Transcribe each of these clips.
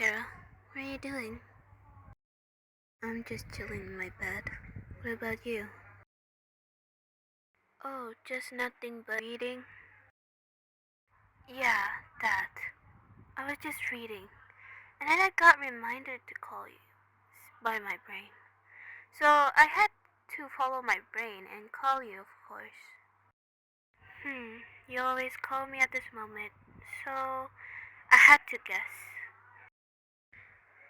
Kara. What are you doing? I'm just chilling in my bed. What about you? Oh, just nothing but reading? Yeah, that. I was just reading, and then I got reminded to call you by my brain. So I had to follow my brain and call you, of course. You always call me at this moment, so I had to guess.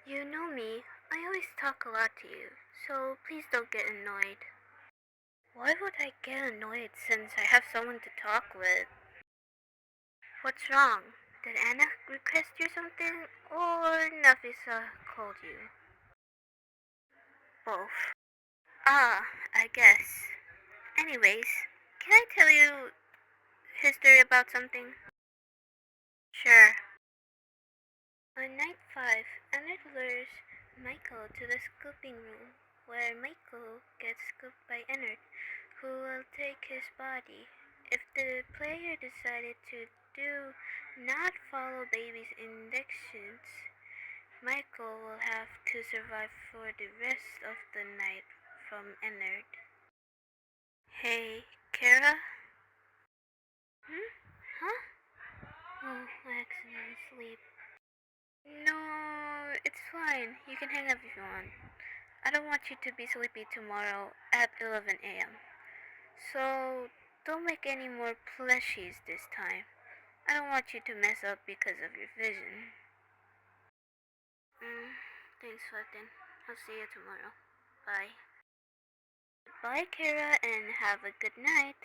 You know me, I always talk a lot to you, so please don't get annoyed. Why would I get annoyed since I have someone to talk with? What's wrong? Did Anna request you something, or Nafisa called you? Both. Ah, I guess. Anyways, can I tell you history about something? Sure. On night 5, Anna lures Michael to the scooping room, where Michael gets scooped by Ennard, who will take his body. If the player decided to do not follow baby's instructions, Michael will have to survive for the rest of the night from Ennard. Hey, Kara? Hmm? Huh? Oh, I accidentally sleep. No, it's fine. You can hang up if you want. I don't want you to be sleepy tomorrow at 11 a.m. So, don't make any more plushies this time. I don't want you to mess up because of your vision. Mm, thanks, Fulton. I'll see you tomorrow. Bye. Bye, Kara, and have a good night.